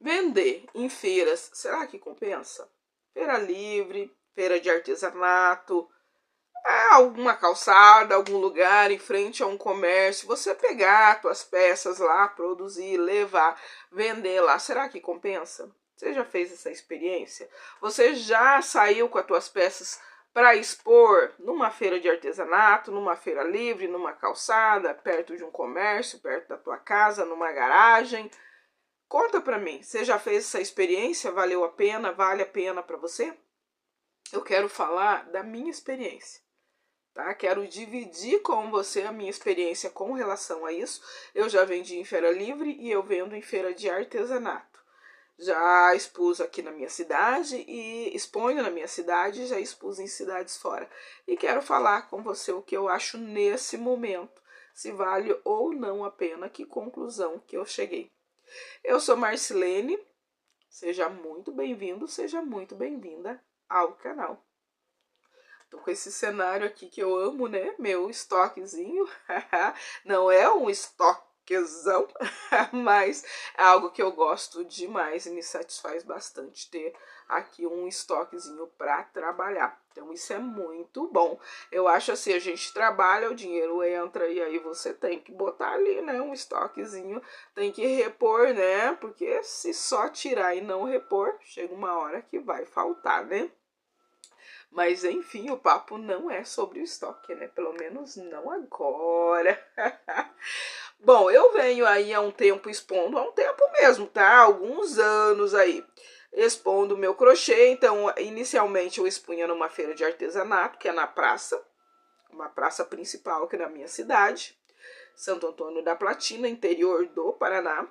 Vender em feiras, será que compensa? Feira livre, feira de artesanato, alguma calçada, algum lugar em frente a um comércio, você pegar suas peças lá, produzir, levar, vender lá, será que compensa? Você já fez essa experiência? Você já saiu com as tuas peças para expor numa feira de artesanato, numa feira livre, numa calçada, perto de um comércio, perto da tua casa, numa garagem? Conta pra mim, você já fez essa experiência? Valeu a pena? Vale a pena para você? Eu quero falar da minha experiência, tá? Quero dividir com você a minha experiência com relação a isso. Eu já vendi em feira livre e eu vendo em feira de artesanato. Já expus aqui na minha cidade e exponho na minha cidade, já expus em cidades fora. E quero falar com você o que eu acho nesse momento, se vale ou não a pena, que conclusão que eu cheguei. Eu sou Marcilene, seja muito bem-vindo, seja muito bem-vinda ao canal. Tô com esse cenário aqui que eu amo, né? Meu estoquezinho. Não é um estoquezão, mas é algo que eu gosto demais e me satisfaz bastante ter aqui um estoquezinho para trabalhar. Então isso é muito bom. Eu acho assim, a gente trabalha, o dinheiro entra e aí você tem que botar ali, né, um estoquezinho, tem que repor, né? Porque se só tirar e não repor, chega uma hora que vai faltar, né? Mas enfim, o papo não é sobre o estoque, né? Pelo menos não agora. Bom, eu venho aí há um tempo expondo, há um tempo mesmo, tá? Alguns anos aí, expondo meu crochê. Então, inicialmente eu expunha numa feira de artesanato, que é na praça, uma praça principal aqui na minha cidade, Santo Antônio da Platina, interior do Paraná.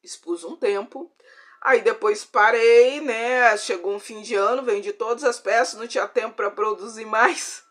Expus um tempo. Aí depois parei, né? Chegou um fim de ano, vendi todas as peças, não tinha tempo para produzir mais,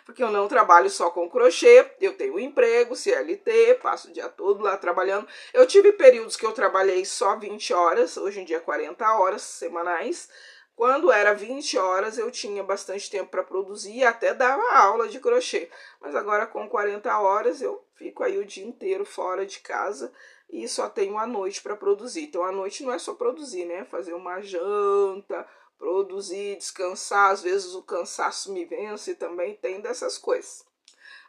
porque eu não trabalho só com crochê, eu tenho um emprego, CLT, passo o dia todo lá trabalhando. Eu tive períodos que eu trabalhei só 20 horas, hoje em dia 40 horas semanais. Quando era 20 horas eu tinha bastante tempo para produzir e até dava aula de crochê. Mas agora com 40 horas eu fico aí o dia inteiro fora de casa e só tenho a noite para produzir. Então a noite não é só produzir, né? Fazer uma janta, produzir, descansar, às vezes o cansaço me vence, também tem dessas coisas.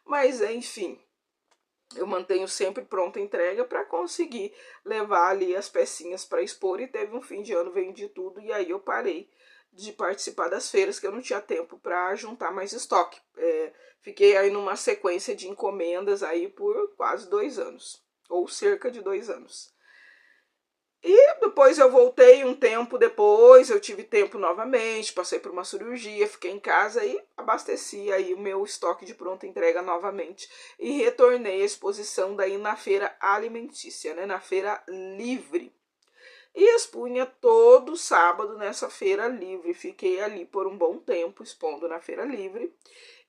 Mas enfim, eu mantenho sempre pronta entrega para conseguir levar ali as pecinhas para expor. E teve um fim de ano, vendi tudo e aí eu parei de participar das feiras, que eu não tinha tempo para juntar mais estoque. Fiquei aí numa sequência de encomendas aí por quase 2 anos, ou cerca de 2 anos. E depois eu voltei um tempo depois, eu tive tempo novamente, passei por uma cirurgia, fiquei em casa e abasteci aí o meu estoque de pronta entrega novamente. E retornei à exposição daí na feira alimentícia, né, na feira livre. E expunha todo sábado nessa feira livre. Fiquei ali por um bom tempo expondo na feira livre.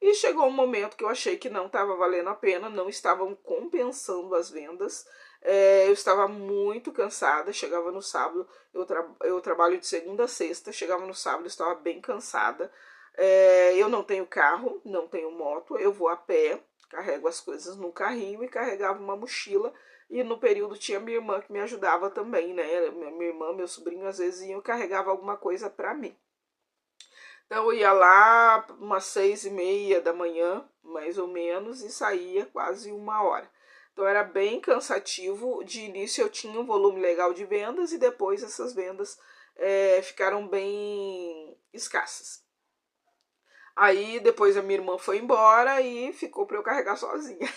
E chegou um momento que eu achei que não estava valendo a pena, não estavam compensando as vendas. Eu estava muito cansada, chegava no sábado, eu trabalho de segunda a sexta, chegava no sábado, estava bem cansada. Eu não tenho carro, não tenho moto, eu vou a pé, carrego as coisas no carrinho e carregava uma mochila. E no período tinha minha irmã que me ajudava também, né? Minha irmã, meu sobrinho, às vezes iam e carregava alguma coisa para mim. Então eu ia lá umas 6h30 da manhã, mais ou menos, e saía quase 1 hora. Então era bem cansativo. De início eu tinha um volume legal de vendas e depois essas vendas ficaram bem escassas. Aí depois a minha irmã foi embora e ficou para eu carregar sozinha.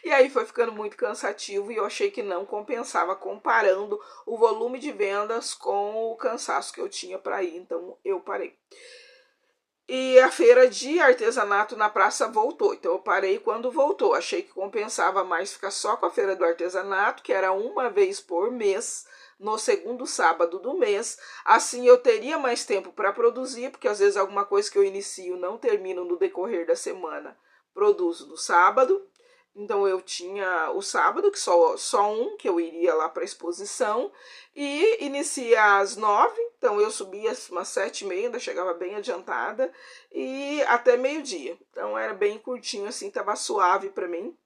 E aí foi ficando muito cansativo e eu achei que não compensava comparando o volume de vendas com o cansaço que eu tinha para ir, então eu parei. E a feira de artesanato na praça voltou, então eu parei quando voltou. Achei que compensava mais ficar só com a feira do artesanato, que era uma vez por mês, no segundo sábado do mês. Assim eu teria mais tempo para produzir, porque às vezes alguma coisa que eu inicio não termino no decorrer da semana, produzo no sábado. Então eu tinha o sábado, que só um, que eu iria lá para a exposição, e inicia às 9, então eu subia umas 7h30, ainda chegava bem adiantada, e até meio-dia. Então era bem curtinho assim, tava suave para mim.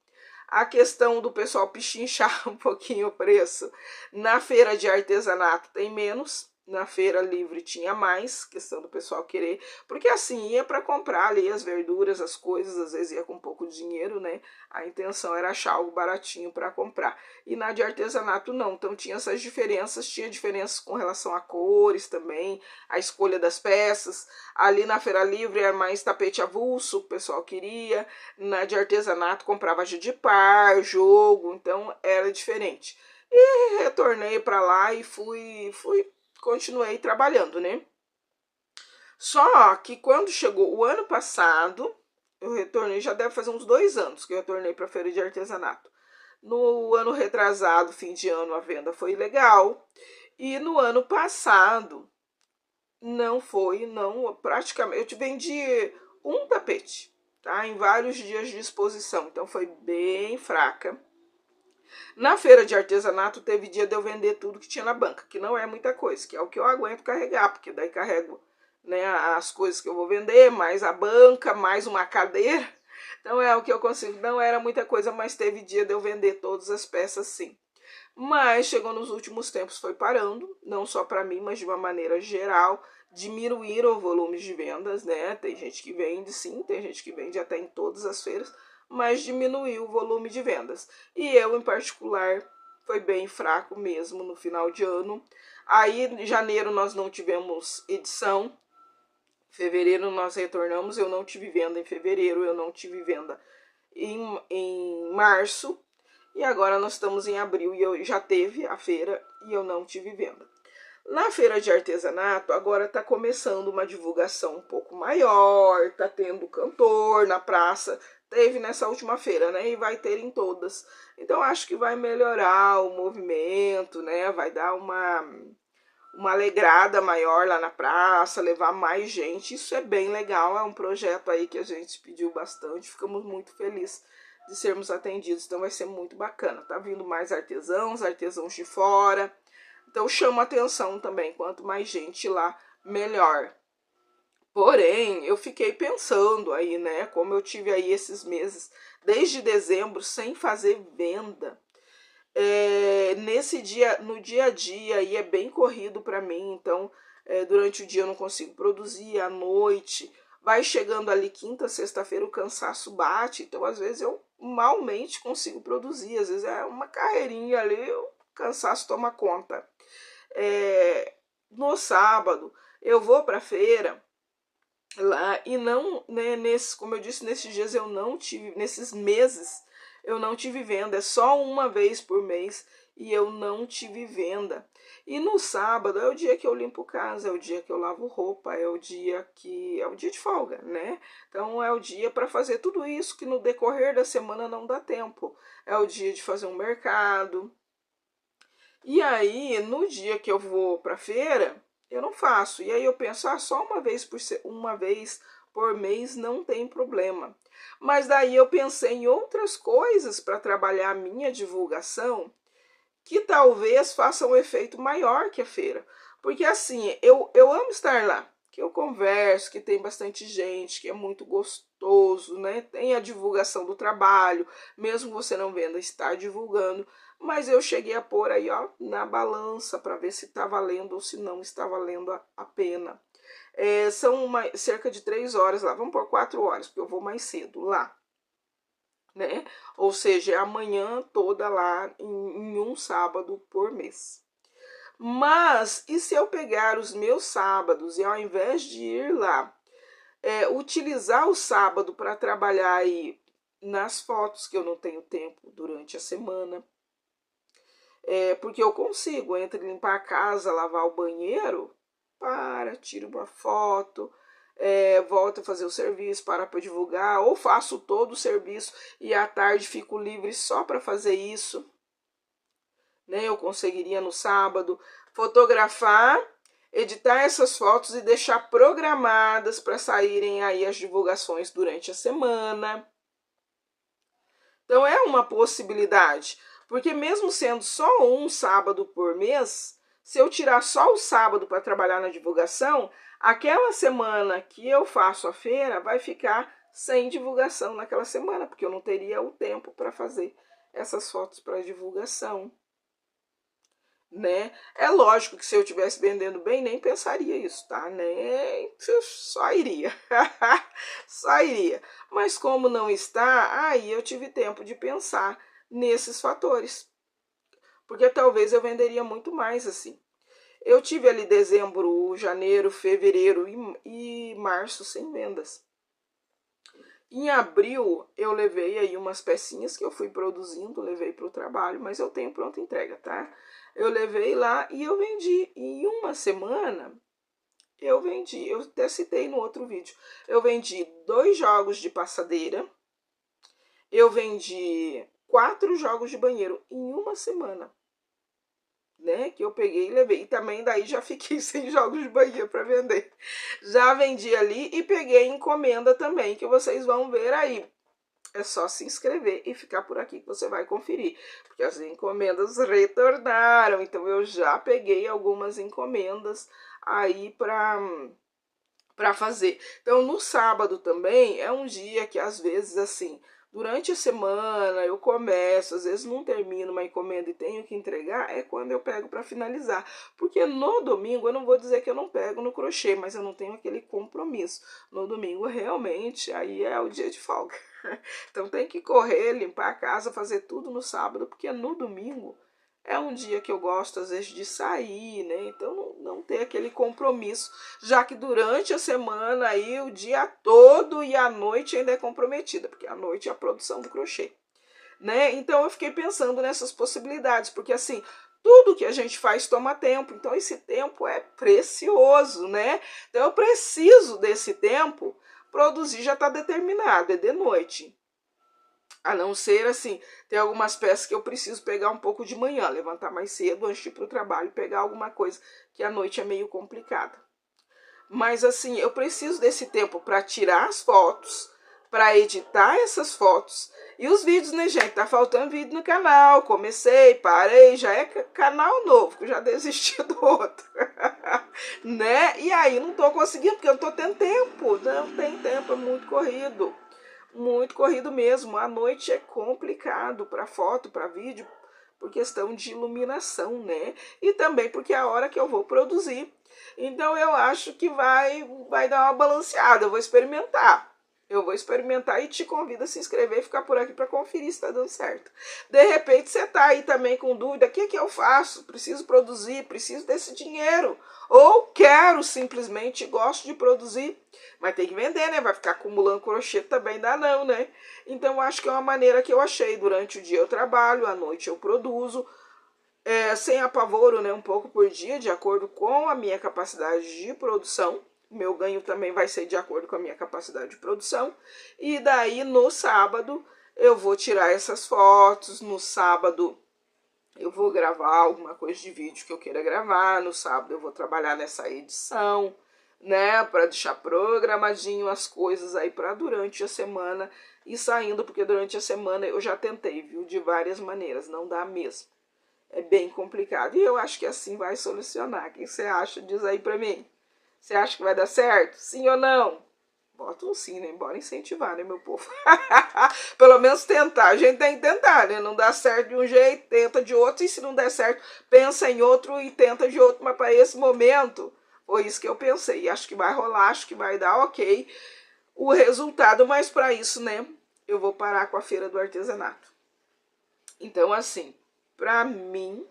A questão do pessoal pichinchar um pouquinho o preço. Na feira de artesanato tem menos, na feira livre tinha mais, questão do pessoal querer, porque assim, ia para comprar ali as verduras, as coisas, às vezes ia com pouco dinheiro, né? A intenção era achar algo baratinho para comprar. E na de artesanato não, então tinha essas diferenças, tinha diferenças com relação a cores também, a escolha das peças. Ali na feira livre era mais tapete avulso, o pessoal queria. Na de artesanato comprava de par, jogo, então era diferente. E retornei para lá e continuei trabalhando, né? Só que quando chegou o ano passado, eu retornei, já deve fazer uns 2 anos que eu retornei para a feira de artesanato. No ano retrasado, fim de ano, a venda foi legal. E no ano passado, não foi, não, praticamente, eu vendi um tapete, tá? Em vários dias de exposição, então foi bem fraca. Na feira de artesanato teve dia de eu vender tudo que tinha na banca, que não é muita coisa, que é o que eu aguento carregar, porque daí carrego, né, as coisas que eu vou vender, mais a banca, mais uma cadeira. Então é o que eu consigo. Não era muita coisa, mas teve dia de eu vender todas as peças sim. Mas chegou nos últimos tempos, foi parando, não só para mim, mas de uma maneira geral, diminuíram o volume de vendas, né? Tem gente que vende sim, tem gente que vende até em todas as feiras, mas diminuiu o volume de vendas. E eu, em particular, foi bem fraco mesmo no final de ano. Aí, em janeiro, nós não tivemos edição. Fevereiro nós retornamos, eu não tive venda em fevereiro, eu não tive venda em março. E agora nós estamos em abril e eu já teve a feira e eu não tive venda. Na feira de artesanato, agora está começando uma divulgação um pouco maior, está tendo cantor na praça, teve nessa última feira, né? E vai ter em todas. Então acho que vai melhorar o movimento, né? Vai dar uma alegrada maior lá na praça, levar mais gente. Isso é bem legal, é um projeto aí que a gente pediu bastante, ficamos muito felizes de sermos atendidos, então vai ser muito bacana. Tá vindo mais artesãos de fora, então chama atenção também, quanto mais gente lá, melhor. Porém, eu fiquei pensando aí, né, como eu tive aí esses meses, desde dezembro, sem fazer venda, nesse dia, no dia a dia, aí é bem corrido para mim, então durante o dia eu não consigo produzir, à noite, vai chegando ali quinta, sexta-feira o cansaço bate, então às vezes eu malmente consigo produzir, às vezes é uma carreirinha ali, o cansaço toma conta. No sábado eu vou para a feira lá e não, né, como eu disse, nesses dias eu não tive, nesses meses eu não tive venda, é só uma vez por mês e eu não tive venda. E no sábado é o dia que eu limpo casa, é o dia que eu lavo roupa, é o dia de folga, né? Então é o dia para fazer tudo isso que no decorrer da semana não dá tempo. É o dia de fazer um mercado. E aí, no dia que eu vou para feira, eu não faço. E aí eu penso, só uma vez por mês não tem problema. Mas daí eu pensei em outras coisas para trabalhar a minha divulgação que talvez façam um efeito maior que a feira. Porque assim, eu amo estar lá, que eu converso, que tem bastante gente, que é muito gostoso, né? Tem a divulgação do trabalho, mesmo você não venda, está divulgando. Mas eu cheguei a pôr aí, ó, na balança para ver se está valendo ou se não está valendo a pena. São cerca de 3 horas lá, vamos por 4 horas, porque eu vou mais cedo lá, né? Ou seja, é a manhã toda lá em um sábado por mês. Mas, e se eu pegar os meus sábados e ao invés de ir lá, utilizar o sábado para trabalhar aí nas fotos que eu não tenho tempo durante a semana, porque eu consigo, entre limpar a casa, lavar o banheiro, tiro uma foto, volto a fazer o serviço, para divulgar, ou faço todo o serviço e à tarde fico livre só para fazer isso. Né? Eu conseguiria no sábado fotografar, editar essas fotos e deixar programadas para saírem aí as divulgações durante a semana. Então é uma possibilidade, porque mesmo sendo só um sábado por mês, se eu tirar só o sábado para trabalhar na divulgação, aquela semana que eu faço a feira vai ficar sem divulgação naquela semana, porque eu não teria o tempo para fazer essas fotos para divulgação, né? É lógico que se eu estivesse vendendo bem, nem pensaria isso, tá? Nem só iria. Só iria. Mas como não está, aí eu tive tempo de pensar nesses fatores. Porque talvez eu venderia muito mais assim. Eu tive ali dezembro, janeiro, fevereiro e março sem vendas. Em abril, eu levei aí umas pecinhas que eu fui produzindo, levei para o trabalho, mas eu tenho pronta entrega, tá? Eu levei lá e eu vendi. Em uma semana, eu vendi. Eu até citei no outro vídeo. Eu vendi 2 jogos de passadeira. Eu vendi 4 jogos de banheiro em uma semana, né? Que eu peguei e levei. E também daí já fiquei sem jogos de banheiro para vender. Já vendi ali e peguei encomenda também, que vocês vão ver aí. É só se inscrever e ficar por aqui que você vai conferir. Porque as encomendas retornaram. Então eu já peguei algumas encomendas aí para fazer. Então no sábado também é um dia que às vezes assim, durante a semana eu começo, às vezes não termino uma encomenda e tenho que entregar, é quando eu pego para finalizar. Porque no domingo, eu não vou dizer que eu não pego no crochê, mas eu não tenho aquele compromisso. No domingo, realmente, aí é o dia de folga. Então tem que correr, limpar a casa, fazer tudo no sábado, porque no domingo é um dia que eu gosto, às vezes, de sair, né? Então não ter aquele compromisso, já que durante a semana aí o dia todo e a noite ainda é comprometida, porque a noite é a produção do crochê, né? Então eu fiquei pensando nessas possibilidades, porque assim, tudo que a gente faz toma tempo, então esse tempo é precioso, né? Então eu preciso desse tempo. Produzir já está determinado, é de noite. A não ser assim, tem algumas peças que eu preciso pegar um pouco de manhã, levantar mais cedo antes de ir para o trabalho, pegar alguma coisa que à noite é meio complicada. Mas assim, eu preciso desse tempo para tirar as fotos, para editar essas fotos. E os vídeos, né, gente? Tá faltando vídeo no canal. Comecei, parei, já é canal novo, que eu já desisti do outro. Né? E aí não tô conseguindo, porque eu não tô tendo tempo. Não tem tempo, é muito corrido. Muito corrido mesmo. À noite é complicado para foto, para vídeo, por questão de iluminação, né? E também porque é a hora que eu vou produzir. Então eu acho que vai dar uma balanceada. Eu vou experimentar. Eu vou experimentar e te convido a se inscrever e ficar por aqui para conferir se está dando certo. De repente você está aí também com dúvida, o que que eu faço? Preciso produzir, preciso desse dinheiro. Ou quero simplesmente, gosto de produzir, mas tem que vender, né? Vai ficar acumulando crochê também, dá não, né? Então acho que é uma maneira que eu achei. Durante o dia eu trabalho, à noite eu produzo, sem apavoro, né? Um pouco por dia, de acordo com a minha capacidade de produção. Meu ganho também vai ser de acordo com a minha capacidade de produção. E daí, no sábado, eu vou tirar essas fotos. No sábado, eu vou gravar alguma coisa de vídeo que eu queira gravar. No sábado, eu vou trabalhar nessa edição, né? Para deixar programadinho as coisas aí para durante a semana ir saindo. Porque durante a semana eu já tentei, viu? De várias maneiras, não dá mesmo. É bem complicado. E eu acho que assim vai solucionar. O que você acha? Diz aí pra mim. Você acha que vai dar certo? Sim ou não? Bota um sim, né? Bora incentivar, né, meu povo? Pelo menos tentar. A gente tem que tentar, né? Não dá certo de um jeito, tenta de outro. E se não der certo, pensa em outro e tenta de outro. Mas para esse momento, foi isso que eu pensei. Acho que vai rolar, acho que vai dar ok o resultado. Mas para isso, né, eu vou parar com a feira do artesanato. Então, assim, para mim,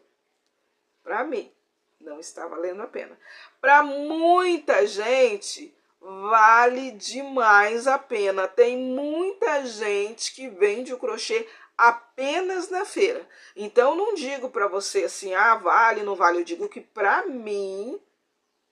não está valendo a pena. Para muita gente, vale demais a pena. Tem muita gente que vende o crochê apenas na feira. Então, não digo para você assim, ah, vale, não vale. Eu digo que para mim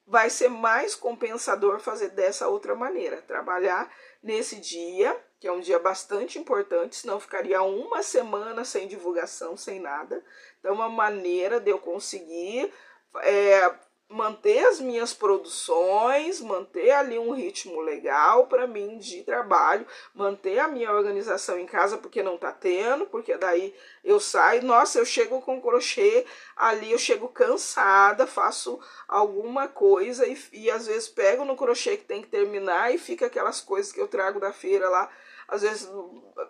vai ser mais compensador fazer dessa outra maneira. Trabalhar nesse dia, que é um dia bastante importante, senão ficaria uma semana sem divulgação, sem nada. Então, uma maneira de eu conseguir manter as minhas produções, manter ali um ritmo legal para mim de trabalho, manter a minha organização em casa, porque não tá tendo, porque daí eu saio, nossa, eu chego com crochê, ali eu chego cansada, faço alguma coisa e às vezes pego no crochê que tem que terminar e fica aquelas coisas que eu trago da feira lá, às vezes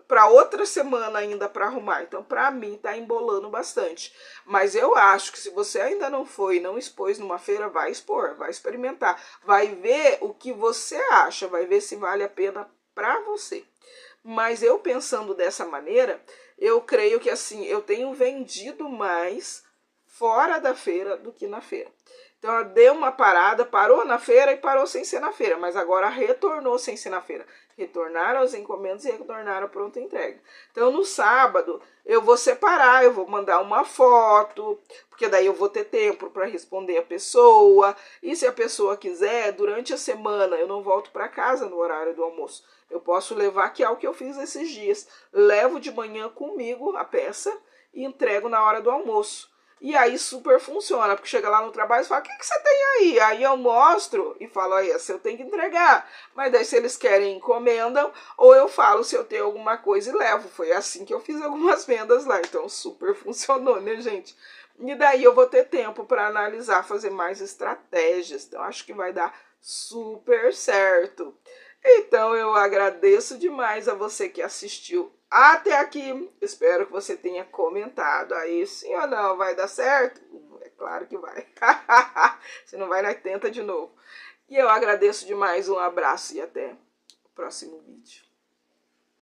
para outra semana ainda para arrumar. Então, para mim, tá embolando bastante. Mas eu acho que se você ainda não foi e não expôs numa feira, vai expor, vai experimentar, vai ver o que você acha, vai ver se vale a pena para você. Mas eu pensando dessa maneira, eu creio que assim, eu tenho vendido mais fora da feira do que na feira. Então ela deu uma parada, parou na feira e parou sem ser na feira, mas agora retornou sem ser na feira. Retornaram as encomendas e retornaram a pronta entrega. Então no sábado eu vou separar, eu vou mandar uma foto, porque daí eu vou ter tempo para responder a pessoa. E se a pessoa quiser, durante a semana eu não volto para casa no horário do almoço. Eu posso levar, que é o que eu fiz esses dias. Levo de manhã comigo a peça e entrego na hora do almoço. E aí super funciona, porque chega lá no trabalho e fala, o que você tem aí? Aí eu mostro e falo, aí, essa eu tenho que entregar. Mas daí se eles querem, encomendam, ou eu falo se eu tenho alguma coisa e levo. Foi assim que eu fiz algumas vendas lá, então super funcionou, né, gente? E daí eu vou ter tempo para analisar, fazer mais estratégias. Então acho que vai dar super certo. Então eu agradeço demais a você que assistiu até aqui. Espero que você tenha comentado aí, sim ou não, vai dar certo? É claro que vai. Se não vai, nós tenta de novo. E eu agradeço demais, um abraço e até o próximo vídeo.